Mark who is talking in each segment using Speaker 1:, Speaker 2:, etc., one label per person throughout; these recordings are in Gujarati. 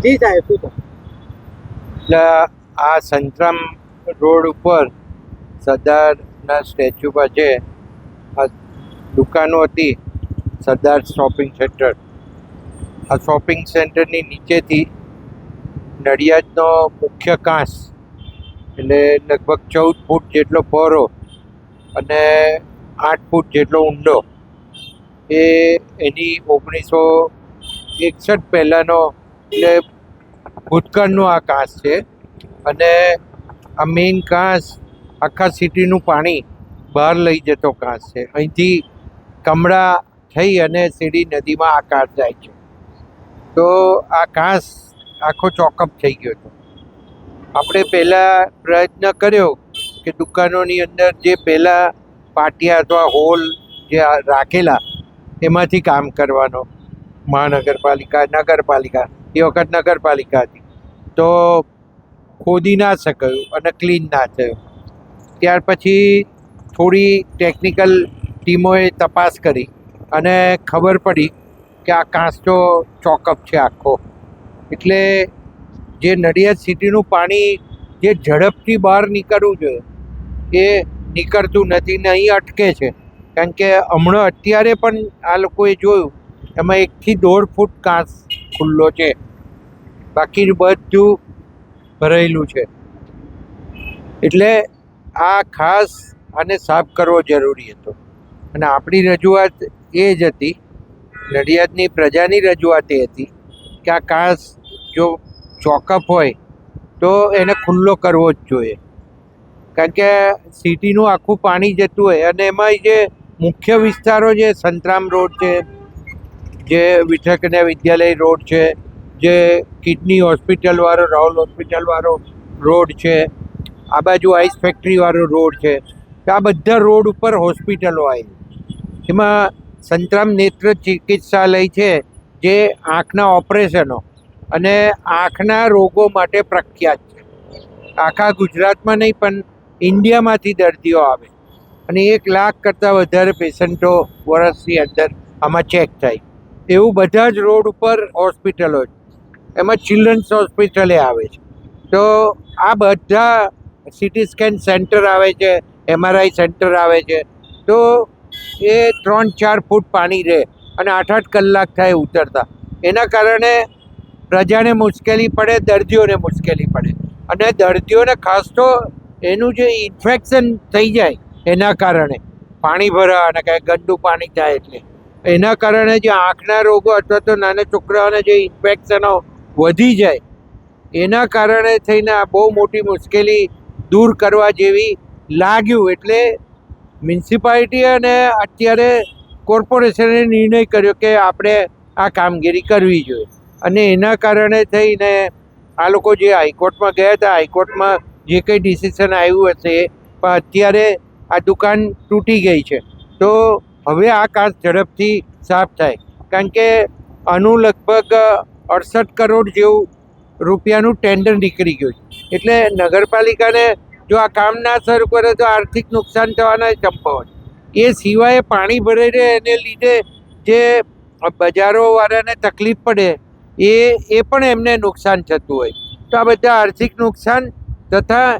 Speaker 1: જી સાહેબ શું થયું?
Speaker 2: એટલે આ સંતરામ રોડ ઉપર સરદારના સ્ટેચ્યુ પાસે આ દુકાનો હતી, સરદાર શોપિંગ સેન્ટર. આ શોપિંગ સેન્ટરની નીચેથી નડિયાદનો મુખ્ય કાંસ, એટલે લગભગ 14 ફૂટ જેટલો પહોળો અને 8 ફૂટ જેટલો ઊંડો, એની 1961 પહેલાંનો, એટલે ભૂતકાળનો આ કાંસ છે. અને આ મેઇન કાંસ આખા સિટીનું પાણી બહાર લઈ જતો કાંસ છે. અહીંથી કમળા થઈ અને સીડી નદીમાં આ કાંસ જાય છે. તો આ કાંસ આખો ચોકઅપ થઈ ગયો હતો. આપણે પહેલાં પ્રયત્ન કર્યો કે દુકાનોની અંદર જે પહેલાં પાટિયા અથવા હોલ જે રાખેલા એમાંથી કામ કરવાનો. મહાનગરપાલિકા, નગરપાલિકા, એ વખત નગરપાલિકા હતી, તો ખોદી ના શકાયું અને ક્લીન ના થયું. ત્યાર પછી થોડી ટેકનિકલ ટીમોએ તપાસ કરી અને ખબર પડી કે આ કાંસ તો ચોકઅપ છે આખો. એટલે જે નડિયાદ સિટીનું પાણી જે ઝડપથી બહાર નીકળવું જોઈએ એ નીકળતું નથી ને અહીં અટકે છે. કારણ કે હમણાં અત્યારે પણ આ લોકોએ જોયું એમાં 1 થી 1.5 ફૂટ કાંસ ખુલ્લો છે, બાકી બધું ભરાયેલું છે. એટલે આ ખાસ આને સાફ કરવો જરૂરી હતો. અને આપણી રજૂઆત એ જ હતી, નડિયાદની પ્રજાની રજૂઆત એ હતી કે આ કાંસ જો ચોકઅપ હોય તો એને ખુલ્લો કરવો જ જોઈએ. કારણ કે સિટીનું આખું પાણી જતું હોય અને એમાં જે મુખ્ય વિસ્તારો છે, સંતરામ રોડ છે, જે વિઠ્ઠલ કન્યા વિદ્યાલય રોડ છે, જે કિડની હોસ્પિટલવાળો, રાહુલ હોસ્પિટલવાળો રોડ છે, આ બાજુ આઈસ ફેક્ટરીવાળો રોડ છે, તો આ બધા રોડ ઉપર હોસ્પિટલો આવી. એમાં સંતરામ નેત્ર ચિકિત્સાલય છે, જે આંખના ઓપરેશનો અને આંખના રોગો માટે પ્રખ્યાત છે. આખા ગુજરાતમાં નહીં પણ ઇન્ડિયામાંથી દર્દીઓ આવે અને 1 લાખ કરતાં વધારે પેશન્ટો વર્ષની અંદર આમાં ચેક થાય. એવું બધા જ રોડ ઉપર હોસ્પિટલો છે. એમાં ચિલ્ડ્રન્સ હોસ્પિટલે આવે છે. તો આ બધા સિટી સ્કેન સેન્ટર આવે છે, MRI સેન્ટર આવે છે. તો એ 3-4 ફૂટ પાણી રહે અને 8-8 કલાક થાય ઉતરતા. એના કારણે પ્રજાને મુશ્કેલી પડે, દર્દીઓને મુશ્કેલી પડે. અને દર્દીઓને ખાસ તો એનું જે ઇન્ફેક્શન થઈ જાય એના કારણે, પાણી ભરાવા અને કાંઈ ગંદુ પાણી થાય એટલે એના કારણે જે આંખના રોગો અથવા તો નાના છોકરાઓને જે ઇન્ફેક્શનો વધી જાય, એના કારણે થઈને આ બહુ મોટી મુશ્કેલી દૂર કરવા જેવી લાગ્યું. એટલે મ્યુનિસિપાલિટી અને અત્યારે કોર્પોરેશને નિર્ણય કર્યો કે આપણે આ કામગીરી કરવી જોઈએ. અને એના કારણે થઈને આ લોકો જે હાઈકોર્ટમાં ગયા હતા, હાઈકોર્ટમાં જે કંઈ ડિસિઝન આવ્યું હશે, પણ અત્યારે આ દુકાન તૂટી ગઈ છે. તો હવે આ કાંસ ઝડપથી સાફ થાય. કારણ કે આનું લગભગ 68 કરોડ જેવું રૂપિયાનું ટેન્ડર નીકળી ગયું છે. એટલે નગરપાલિકાને જો આ કામ ના શરૂ કરે તો આર્થિક નુકસાન થવાના સંભાવના. એ સિવાય પાણી ભરાઈ રહે એને લીધે જે બજારોવાળાને તકલીફ પડે એ પણ એમને નુકસાન થતું હોય. તો આ બધા આર્થિક નુકસાન તથા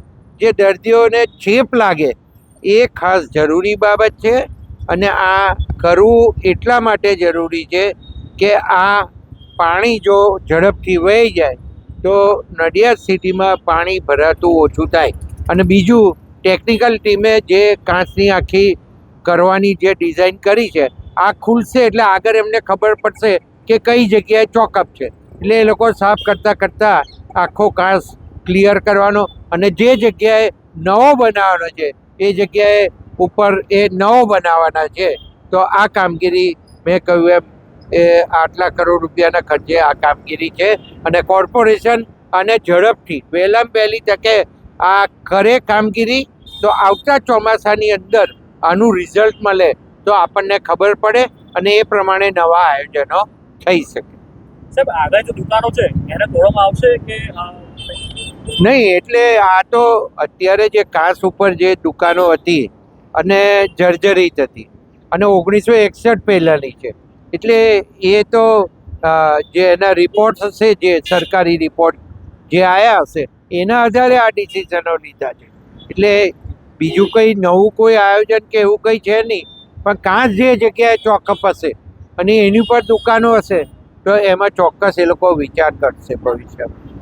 Speaker 2: જે દર્દીઓને ચેપ લાગે એ ખાસ જરૂરી બાબત છે. અને આ કરવું એટલા માટે જરૂરી છે કે આ પાણી જો ઝડપથી વહી જાય તો નડિયાદ સિટીમાં પાણી ભરાતું ઓછું થાય. અને બીજું, ટેકનિકલ ટીમે જે કાંસની આખી કરવાની જે ડિઝાઇન કરી છે, આ ખુલશે એટલે આગળ એમને ખબર પડશે કે કઈ જગ્યાએ ચોકઅપ છે. એટલે એ લોકો સાફ કરતાં આખો કાંસ ક્લિયર કરવાનો અને જે જગ્યાએ નવો બનાવવાનો છે એ જગ્યાએ ઉપર એ નવો બનાવવાના છે. તો આ કામગીરી મેં કહ્યું એમ એ આટલા કરોડ રૂપિયાના ખર્ચે આ કામગીરી છે. અને કોર્પોરેશન આને ઝડપથી વહેલામાં વહેલી તકે આ કરે કામગીરી, તો આવતા ચોમાસાની અંદર આનું રિઝલ્ટ મળે તો આપણને ખબર પડે અને એ પ્રમાણે નવા આયોજનો થઈ શકે.
Speaker 1: સાહેબ, આગળ જે દુકાનો છે એને તોડવામાં આવશે કે
Speaker 2: નહીં? એટલે આ તો અત્યારે જે કાંસ ઉપર જે દુકાનો હતી અને જર્જરિત હતી અને 1961 પહેલાંની છે, એટલે એ તો જે એના રિપોર્ટ હશે, જે સરકારી રિપોર્ટ જે આવ્યા હશે એના આધારે આ ડિસિઝનો લીધા છે. એટલે બીજું કંઈ નવું કોઈ આયોજન કે એવું કંઈ છે નહીં, પણ કાંસ જે જગ્યાએ ચોકઅપ હશે અને એની પર દુકાનો હશે તો એમાં ચોક્કસ એ લોકો વિચાર કરશે ભવિષ્યમાં.